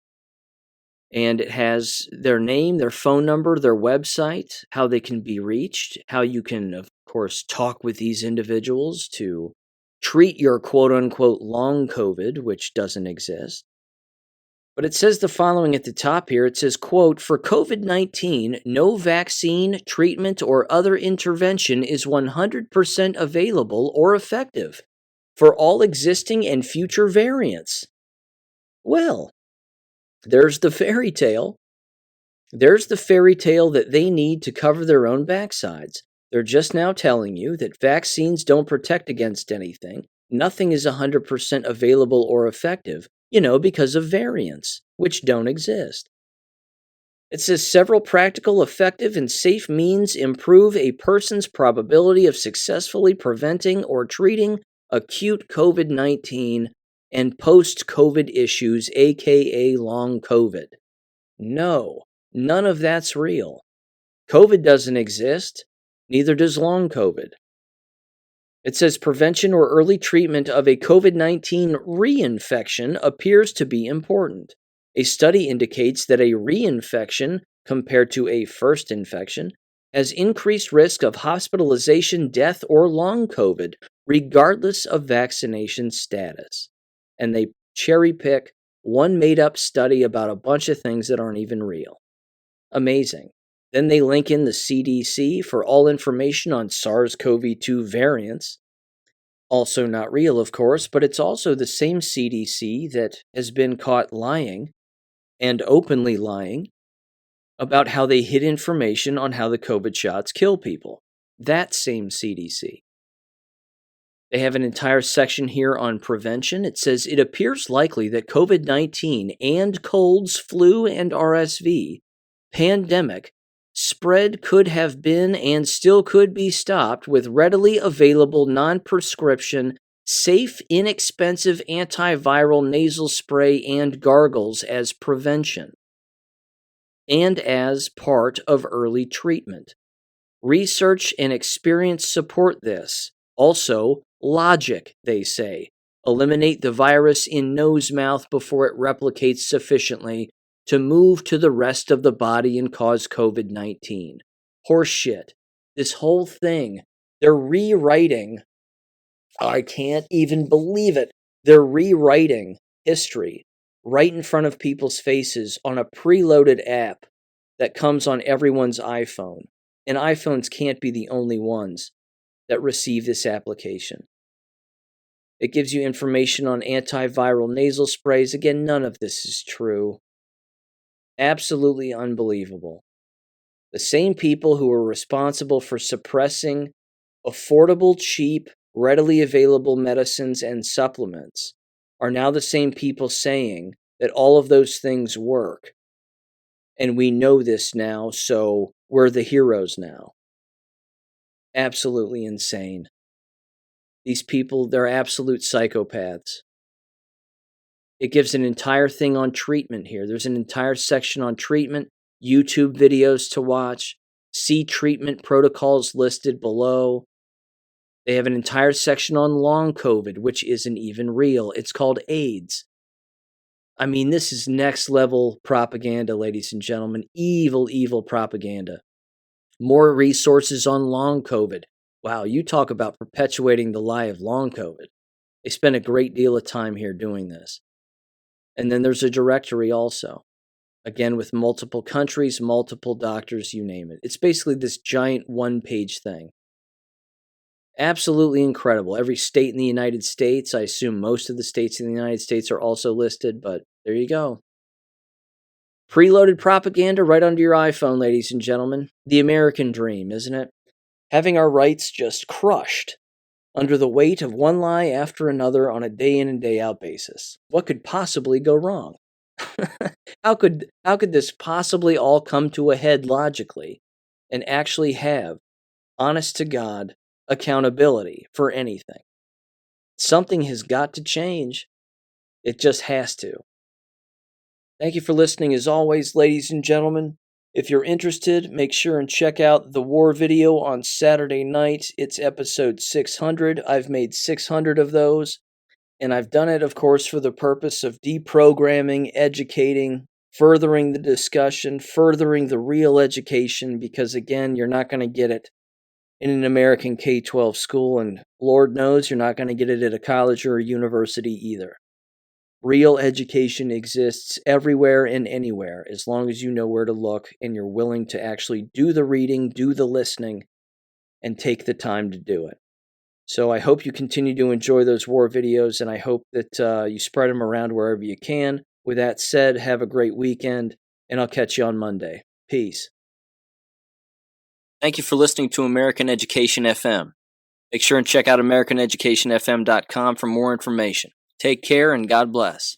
And it has their name, their phone number, their website, how they can be reached, how you can, of course, talk with these individuals to treat your quote-unquote long COVID, which doesn't exist. But it says the following at the top here. It says, quote, for COVID-19, no vaccine, treatment, or other intervention is 100% available or effective for all existing and future variants. Well, there's the fairy tale. There's the fairy tale that they need to cover their own backsides. They're just now telling you that vaccines don't protect against anything. Nothing is 100% available or effective, because of variants, which don't exist. It says several practical, effective, and safe means improve a person's probability of successfully preventing or treating acute COVID-19 and post-COVID issues, aka long COVID. No, none of that's real. COVID doesn't exist, neither does long COVID. It says prevention or early treatment of a COVID-19 reinfection appears to be important. A study indicates that a reinfection, compared to a first infection, has increased risk of hospitalization, death, or long COVID, regardless of vaccination status. And they cherry pick one made-up study about a bunch of things that aren't even real. Amazing. Then they link in the CDC for all information on SARS-CoV-2 variants. Also not real, of course, but it's also the same CDC that has been caught lying, and openly lying, about how they hid information on how the COVID shots kill people. That same CDC. They have an entire section here on prevention. It says, it appears likely that COVID-19 and colds, flu, and RSV pandemic spread could have been and still could be stopped with readily available non-prescription, safe, inexpensive antiviral nasal spray and gargles as prevention and as part of early treatment. Research and experience support this. Also, logic, they say. Eliminate the virus in nose-mouth before it replicates sufficiently to move to the rest of the body and cause COVID-19. Horseshit. This whole thing, they're rewriting. I can't even believe it. They're rewriting history right in front of people's faces on a preloaded app that comes on everyone's iPhone. And iPhones can't be the only ones that receive this application. It gives you information on antiviral nasal sprays. Again, none of this is true. Absolutely unbelievable. The same people who are responsible for suppressing affordable, cheap, readily available medicines and supplements are now the same people saying that all of those things work. And we know this now, so we're the heroes now. Absolutely insane. These people, they're absolute psychopaths. It gives an entire thing on treatment here. There's an entire section on treatment, YouTube videos to watch, see treatment protocols listed below. They have an entire section on long COVID, which isn't even real. It's called AIDS. I mean, this is next level propaganda, ladies and gentlemen. Evil, evil propaganda. More resources on long COVID. Wow, you talk about perpetuating the lie of long COVID. They spend a great deal of time here doing this. And then there's a directory also. Again, with multiple countries, multiple doctors, you name it. It's basically this giant one-page thing. Absolutely incredible. Every state in the United States, I assume most of the states in the United States are also listed, but there you go. Preloaded propaganda right onto your iPhone, ladies and gentlemen. The American dream, isn't it? Having our rights just crushed under the weight of one lie after another on a day in and day out basis. What could possibly go wrong? How could this possibly all come to a head logically and actually have, honest to God, accountability for anything? Something has got to change. It just has to. Thank you for listening as always, ladies and gentlemen. If you're interested, make sure and check out the war video on Saturday night. It's episode 600. I've made 600 of those, and I've done it, of course, for the purpose of deprogramming, educating, furthering the discussion, furthering the real education, because, again, you're not going to get it in an American K-12 school, and Lord knows you're not going to get it at a college or a university either. Real education exists everywhere and anywhere, as long as you know where to look and you're willing to actually do the reading, do the listening, and take the time to do it. So I hope you continue to enjoy those war videos, and I hope that you spread them around wherever you can. With that said, have a great weekend, and I'll catch you on Monday. Peace. Thank you for listening to American Education FM. Make sure and check out AmericanEducationFM.com for more information. Take care and God bless.